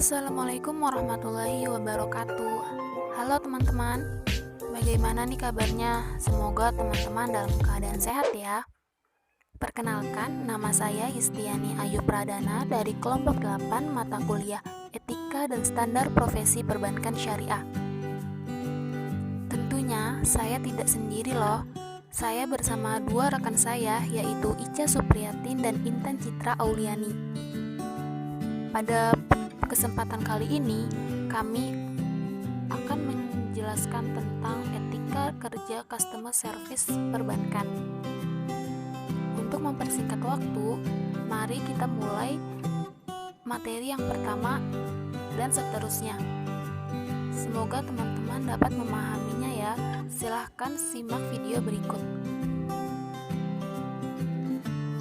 Assalamualaikum warahmatullahi wabarakatuh. Halo teman-teman, bagaimana nih kabarnya? Semoga teman-teman dalam keadaan sehat ya. Perkenalkan, nama saya Yustiani Ayu Pradana dari kelompok 8 mata kuliah Etika dan Standar Profesi Perbankan Syariah. Tentunya saya tidak sendiri loh. Saya bersama dua rekan saya, yaitu Ica Supriyatin dan Intan Citra Auliani. Pada kesempatan kali ini, kami akan menjelaskan tentang etika kerja customer service perbankan. Untuk mempersingkat waktu, mari kita mulai materi yang pertama dan seterusnya. Semoga teman-teman dapat memahaminya ya. Silahkan simak video berikut.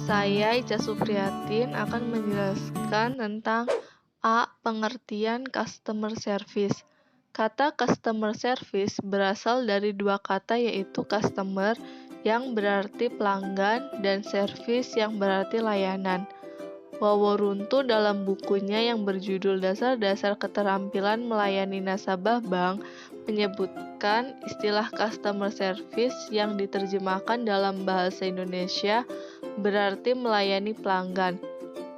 Saya Ica Supriyatin akan menjelaskan tentang A. Pengertian customer service. Kata customer service berasal dari dua kata, yaitu customer yang berarti pelanggan dan service yang berarti layanan. Wawo Runtu dalam bukunya yang berjudul Dasar-Dasar Keterampilan Melayani Nasabah Bank menyebutkan istilah customer service yang diterjemahkan dalam bahasa Indonesia berarti melayani pelanggan,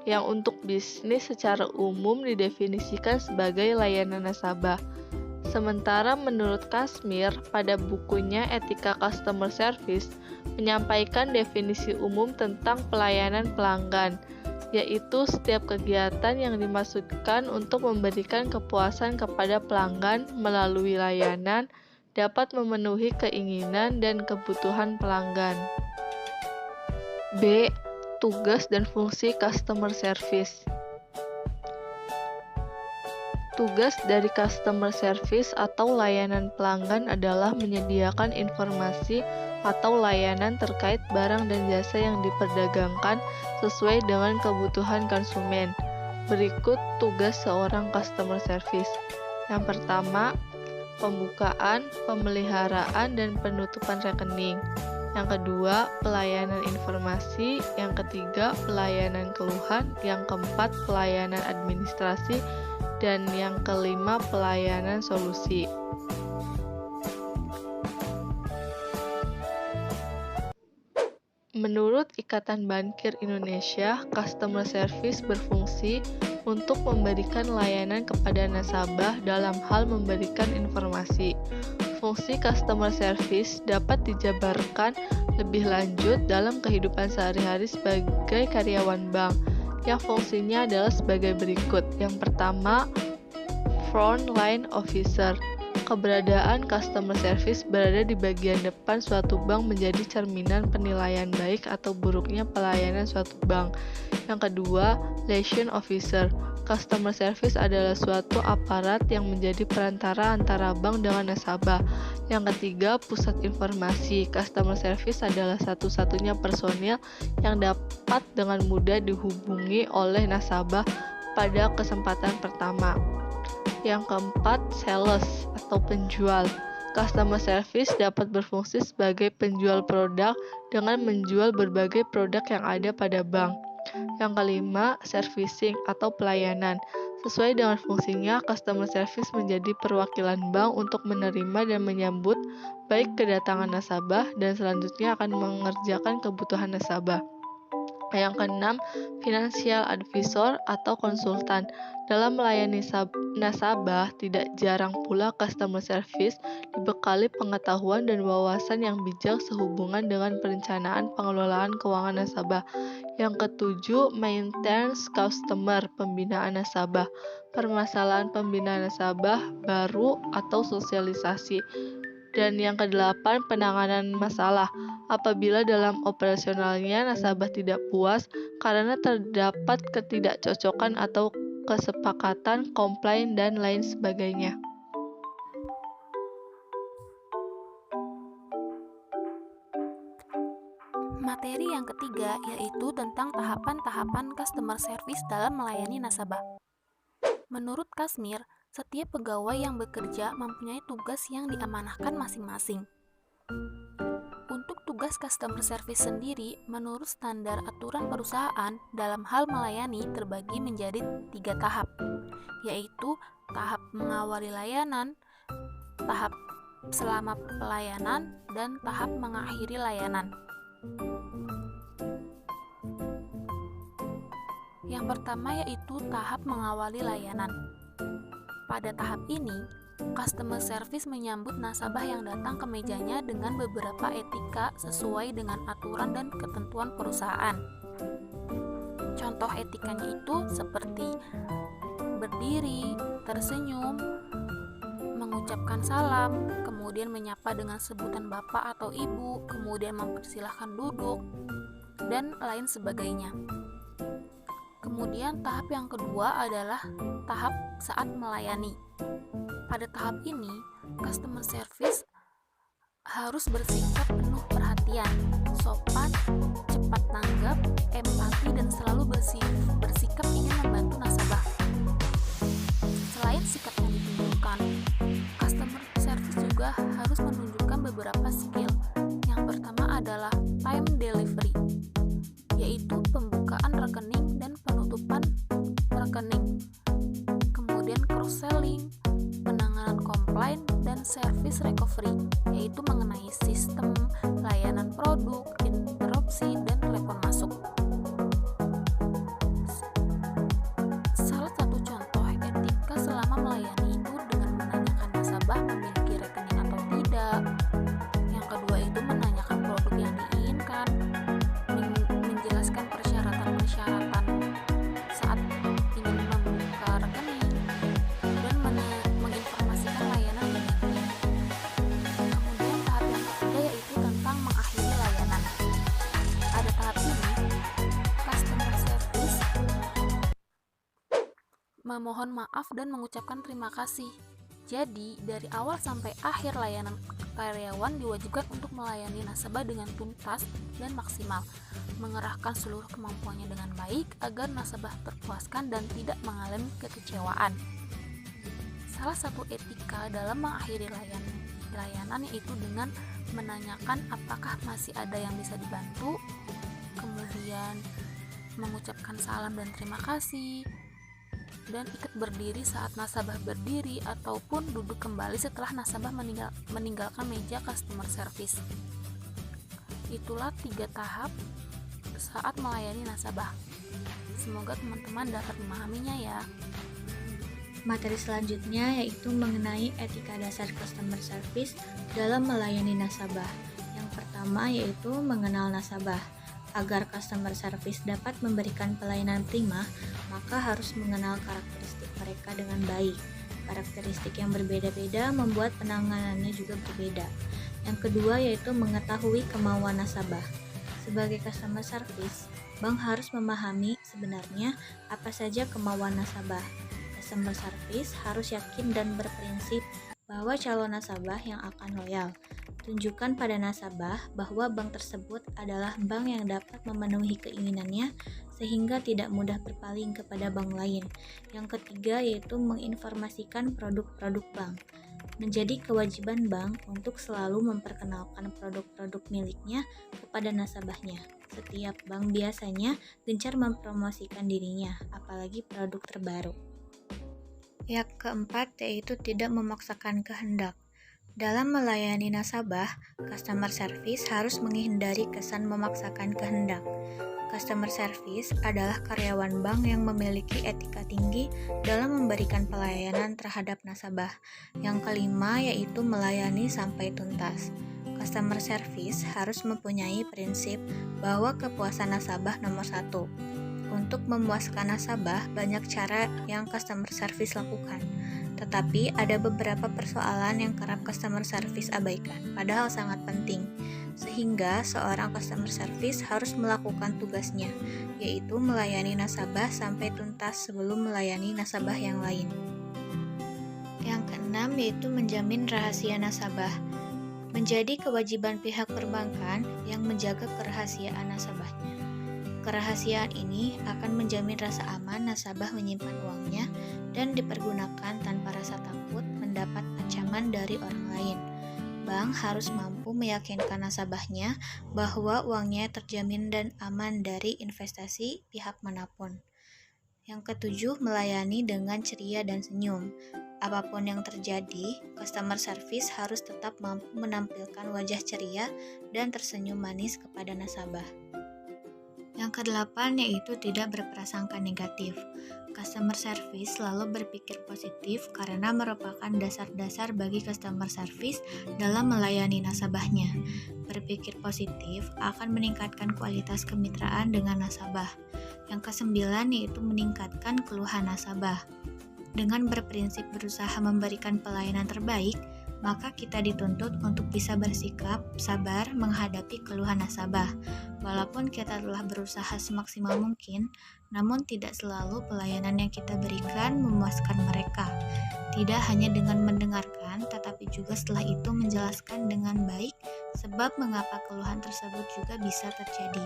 yang untuk bisnis secara umum didefinisikan sebagai layanan nasabah. Sementara menurut Kazmir, pada bukunya Etika Customer Service menyampaikan definisi umum tentang pelayanan pelanggan, yaitu setiap kegiatan yang dimaksudkan untuk memberikan kepuasan kepada pelanggan melalui layanan dapat memenuhi keinginan dan kebutuhan pelanggan. B. Tugas dan fungsi customer service. Tugas dari customer service atau layanan pelanggan adalah menyediakan informasi atau layanan terkait barang dan jasa yang diperdagangkan sesuai dengan kebutuhan konsumen. Berikut tugas seorang customer service. Yang pertama, pembukaan, pemeliharaan, dan penutupan rekening. Yang kedua, pelayanan informasi. Yang ketiga, pelayanan keluhan. Yang keempat, pelayanan administrasi. Dan yang kelima, pelayanan solusi. Menurut Ikatan Bankir Indonesia, customer service berfungsi untuk memberikan layanan kepada nasabah dalam hal memberikan informasi. Fungsi customer service dapat dijabarkan lebih lanjut dalam kehidupan sehari-hari sebagai karyawan bank, yang fungsinya adalah sebagai berikut. Yang pertama, front line officer. Keberadaan customer service berada di bagian depan suatu bank menjadi cerminan penilaian baik atau buruknya pelayanan suatu bank. Yang kedua, liaison officer. Customer service adalah suatu aparat yang menjadi perantara antara bank dengan nasabah. Yang ketiga, pusat informasi. Customer service adalah satu-satunya personil yang dapat dengan mudah dihubungi oleh nasabah pada kesempatan pertama. Yang keempat, sales atau penjual. Customer service dapat berfungsi sebagai penjual produk dengan menjual berbagai produk yang ada pada bank. Yang kelima, servicing atau pelayanan. Sesuai dengan fungsinya, customer service menjadi perwakilan bank untuk menerima dan menyambut baik kedatangan nasabah dan selanjutnya akan mengerjakan kebutuhan nasabah. Yang keenam, financial advisor atau konsultan. Dalam melayani nasabah, tidak jarang pula customer service dibekali pengetahuan dan wawasan yang bijak sehubungan dengan perencanaan pengelolaan keuangan nasabah. Yang ketujuh, maintenance customer, pembinaan nasabah. Permasalahan pembinaan nasabah baru atau sosialisasi. Dan yang kedelapan, penanganan masalah. Apabila dalam operasionalnya nasabah tidak puas karena terdapat ketidakcocokan atau kesepakatan, komplain, dan lain sebagainya. Materi yang ketiga yaitu tentang tahapan-tahapan customer service dalam melayani nasabah. Menurut Kazmir, setiap pegawai yang bekerja mempunyai tugas yang diamanahkan masing-masing. Untuk tugas customer service sendiri menurut standar aturan perusahaan dalam hal melayani terbagi menjadi 3 tahap, yaitu tahap mengawali layanan, tahap selama pelayanan, dan tahap mengakhiri layanan. Yang pertama yaitu tahap mengawali layanan. Pada tahap ini, customer service menyambut nasabah yang datang ke mejanya dengan beberapa etika sesuai dengan aturan dan ketentuan perusahaan. Contoh etikanya itu seperti berdiri, tersenyum, mengucapkan salam, kemudian menyapa dengan sebutan bapak atau ibu, kemudian mempersilahkan duduk, dan lain sebagainya. Kemudian tahap yang kedua adalah tahap saat melayani. Pada tahap ini, customer service harus bersikap penuh perhatian, sopan, cepat tanggap, empati, dan selalu bersikap ingin membantu nasabah. Selain sikap yang ditunjukkan, customer service juga harus menunjukkan beberapa skill. Yang pertama adalah time delivery, yaitu pembukaan rekening dan penutupan rekening. Kemudian cross-selling, penanganan komplain, dan service recovery, yaitu mengenai sistem, layanan produk, interupsi, dan telepon masuk. Salah satu contoh etika selama melayani itu dengan menanyakan nasabah memiliki rekening atau tidak. Yang kedua itu menanyakan produk yang diinginkan, menjelaskan persyaratan-persyaratan saat ingin membuka rekening, dan menginformasikan layanan berikutnya. Kemudian tahap yang ketiga yaitu tentang mengakhiri layanan. Pada tahap ini, customer service memohon maaf dan mengucapkan terima kasih. Jadi, dari awal sampai akhir layanan, karyawan diwajibkan untuk melayani nasabah dengan tuntas dan maksimal, mengerahkan seluruh kemampuannya dengan baik agar nasabah terpuaskan dan tidak mengalami kekecewaan. Salah satu etika dalam mengakhiri layanan yaitu dengan menanyakan apakah masih ada yang bisa dibantu, kemudian mengucapkan salam dan terima kasih, dan ikut berdiri saat nasabah berdiri ataupun duduk kembali setelah nasabah meninggalkan meja customer service. Itulah 3 tahap saat melayani nasabah. Semoga teman-teman dapat memahaminya ya. Materi selanjutnya yaitu mengenai etika dasar customer service dalam melayani nasabah. Yang pertama yaitu mengenal nasabah. Agar customer service dapat memberikan pelayanan prima, maka harus mengenal karakteristik mereka dengan baik. Karakteristik yang berbeda-beda membuat penanganannya juga berbeda. Yang kedua yaitu mengetahui kemauan nasabah. Sebagai customer service, bank harus memahami sebenarnya apa saja kemauan nasabah. Customer service harus yakin dan berprinsip bahwa calon nasabah yang akan loyal. Tunjukkan pada nasabah bahwa bank tersebut adalah bank yang dapat memenuhi keinginannya sehingga tidak mudah berpaling kepada bank lain. Yang ketiga yaitu menginformasikan produk-produk bank. Menjadi kewajiban bank untuk selalu memperkenalkan produk-produk miliknya kepada nasabahnya. Setiap bank biasanya gencar mempromosikan dirinya, apalagi produk terbaru. Yang keempat yaitu tidak memaksakan kehendak. Dalam melayani nasabah, customer service harus menghindari kesan memaksakan kehendak. Customer service adalah karyawan bank yang memiliki etika tinggi dalam memberikan pelayanan terhadap nasabah. Yang kelima yaitu melayani sampai tuntas. Customer service harus mempunyai prinsip bahwa kepuasan nasabah nomor 1. Untuk memuaskan nasabah, banyak cara yang customer service lakukan. Tetapi ada beberapa persoalan yang kerap customer service abaikan, padahal sangat penting. Sehingga seorang customer service harus melakukan tugasnya, yaitu melayani nasabah sampai tuntas sebelum melayani nasabah yang lain. Yang keenam yaitu menjamin rahasia nasabah. Menjadi kewajiban pihak perbankan yang menjaga kerahasiaan nasabahnya. Kerahasiaan ini akan menjamin rasa aman nasabah menyimpan uangnya dan dipergunakan tanpa rasa takut mendapat ancaman dari orang lain. bank harus mampu meyakinkan nasabahnya bahwa uangnya terjamin dan aman dari investasi pihak manapun. Yang ketujuh, melayani dengan ceria dan senyum. Apapun yang terjadi, customer service harus tetap mampu menampilkan wajah ceria dan tersenyum manis kepada nasabah. Yang kedelapan yaitu tidak berprasangka negatif. Customer service selalu berpikir positif karena merupakan dasar-dasar bagi customer service dalam melayani nasabahnya. Berpikir positif akan meningkatkan kualitas kemitraan dengan nasabah. Yang kesembilan yaitu meningkatkan keluhan nasabah. Dengan berprinsip berusaha memberikan pelayanan terbaik, maka kita dituntut untuk bisa bersikap sabar menghadapi keluhan nasabah. Walaupun kita telah berusaha semaksimal mungkin, namun tidak selalu pelayanan yang kita berikan memuaskan mereka. Tidak hanya dengan mendengarkan, tetapi juga setelah itu menjelaskan dengan baik sebab mengapa keluhan tersebut juga bisa terjadi.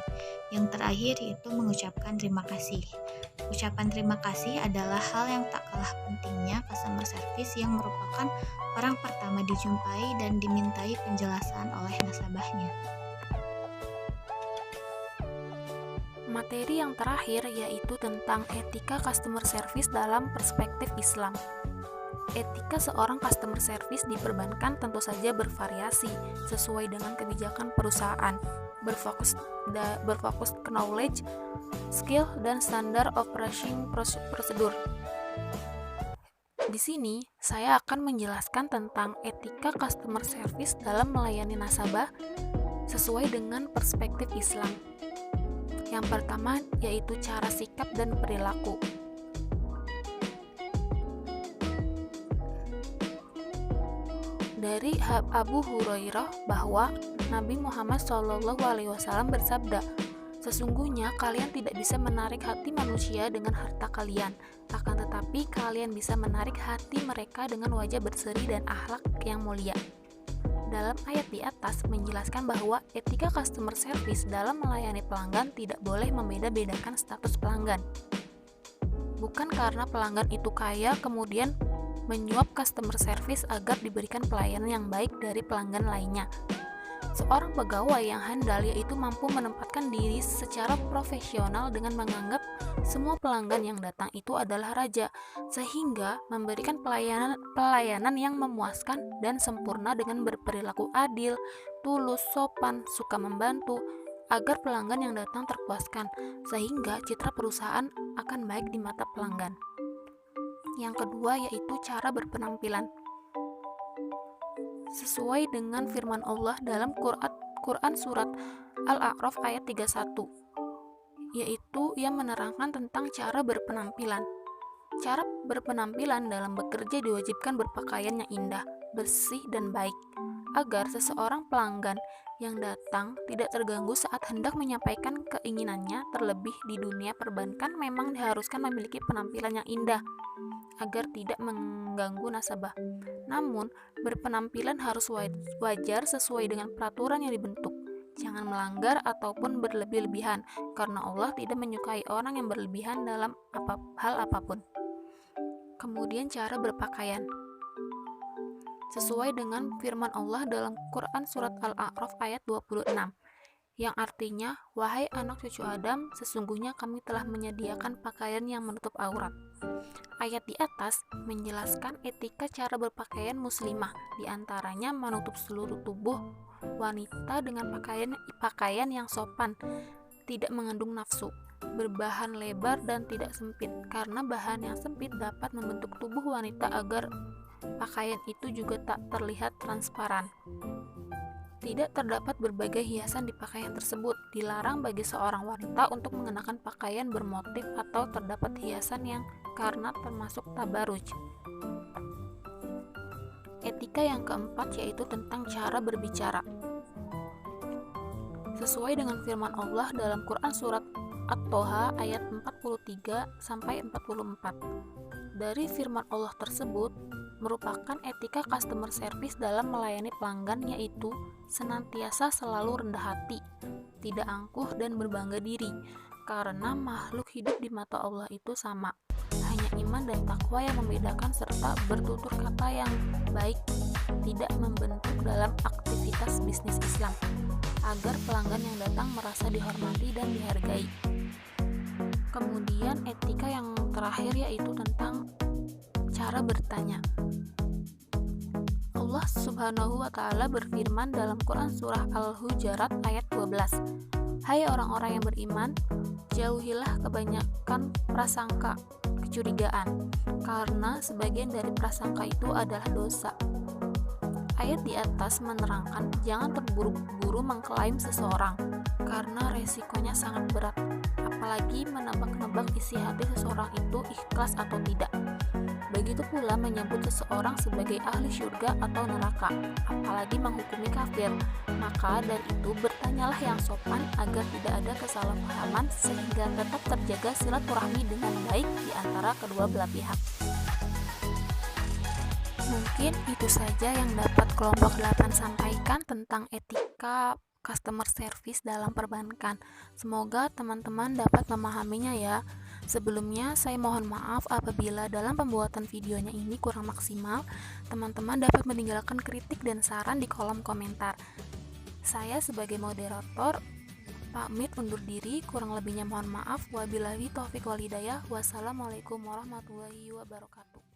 Yang terakhir yaitu mengucapkan terima kasih. Ucapan terima kasih adalah hal yang tak kalah pentingnya customer service yang merupakan orang pertama dijumpai dan dimintai penjelasan oleh nasabahnya. Materi yang terakhir yaitu tentang etika customer service dalam perspektif Islam. Etika seorang customer service di perbankan tentu saja bervariasi sesuai dengan kebijakan perusahaan, berfokus knowledge, skill, dan standar operating prosedur. Di sini, saya akan menjelaskan tentang etika customer service dalam melayani nasabah sesuai dengan perspektif Islam. Yang pertama yaitu cara sikap dan perilaku. Dari Abu Hurairah bahwa Nabi Muhammad SAW bersabda, "Sesungguhnya kalian tidak bisa menarik hati manusia dengan harta kalian, akan tetapi kalian bisa menarik hati mereka dengan wajah berseri dan akhlak yang mulia." Dalam ayat di atas menjelaskan bahwa etika customer service dalam melayani pelanggan tidak boleh membeda-bedakan status pelanggan. Bukan karena pelanggan itu kaya kemudian menyuap customer service agar diberikan pelayanan yang baik dari pelanggan lainnya. Seorang pegawai yang handal yaitu mampu menempatkan diri secara profesional dengan menganggap semua pelanggan yang datang itu adalah raja, sehingga memberikan pelayanan yang memuaskan dan sempurna dengan berperilaku adil, tulus, sopan, suka membantu, agar pelanggan yang datang terpuaskan, sehingga citra perusahaan akan baik di mata pelanggan. Yang kedua yaitu cara berpenampilan. Sesuai dengan firman Allah dalam Quran surat Al-A'raf ayat 31, yaitu ia menerangkan tentang cara berpenampilan. Cara berpenampilan dalam bekerja diwajibkan berpakaian yang indah, bersih, dan baik, agar seseorang pelanggan yang datang tidak terganggu saat hendak menyampaikan keinginannya. Terlebih di dunia perbankan memang diharuskan memiliki penampilan yang indah, agar tidak mengganggu nasabah. Namun, berpenampilan harus wajar sesuai dengan peraturan yang dibentuk. Jangan melanggar ataupun berlebih-lebihan, karena Allah tidak menyukai orang yang berlebihan dalam hal apapun. Kemudian cara berpakaian. Sesuai dengan firman Allah dalam Quran surat Al-A'raf ayat 26, yang artinya, "Wahai anak cucu Adam, sesungguhnya kami telah menyediakan pakaian yang menutup aurat." Ayat di atas menjelaskan etika cara berpakaian muslimah, diantaranya menutup seluruh tubuh wanita dengan pakaian yang sopan, tidak mengandung nafsu, berbahan lebar dan tidak sempit, karena bahan yang sempit dapat membentuk tubuh wanita agar pakaian itu juga tak terlihat transparan. Tidak terdapat berbagai hiasan di pakaian tersebut. Dilarang bagi seorang wanita untuk mengenakan pakaian bermotif atau terdapat hiasan yang karena termasuk tabaruj. Etika yang keempat yaitu tentang cara berbicara. Sesuai dengan firman Allah dalam Quran surat At-Toha ayat 43-44. Dari firman Allah tersebut merupakan etika customer service dalam melayani pelanggan, yaitu senantiasa selalu rendah hati, tidak angkuh dan berbangga diri, karena makhluk hidup di mata Allah itu sama. Hanya iman dan takwa yang membedakan serta bertutur kata yang baik tidak membentuk dalam aktivitas bisnis Islam, agar pelanggan yang datang merasa dihormati dan dihargai. Kemudian etika yang terakhir yaitu tentang cara bertanya. Allah Subhanahu wa Ta'ala berfirman dalam Quran Surah Al-Hujurat ayat 12, "Hai orang-orang yang beriman, jauhilah kebanyakan prasangka, kecurigaan, karena sebagian dari prasangka itu adalah dosa." Ayat di atas menerangkan jangan terburu-buru mengklaim seseorang, karena resikonya sangat berat, apalagi menebak-nebak isi hati seseorang itu ikhlas atau tidak. Begitu pula menyebut seseorang sebagai ahli syurga atau neraka, apalagi menghukumi kafir. Maka dari itu bertanyalah yang sopan agar tidak ada kesalahpahaman sehingga tetap terjaga silaturahmi dengan baik di antara kedua belah pihak. Mungkin itu saja yang dapat kelompok 8 sampaikan tentang etika customer service dalam perbankan. Semoga teman-teman dapat memahaminya ya. Sebelumnya saya mohon maaf apabila dalam pembuatan videonya ini kurang maksimal. Teman-teman dapat meninggalkan kritik dan saran di kolom komentar. Saya sebagai moderator pamit undur diri, kurang lebihnya mohon maaf. Wabillahi taufiq wal hidayah. Wassalamualaikum warahmatullahi wabarakatuh.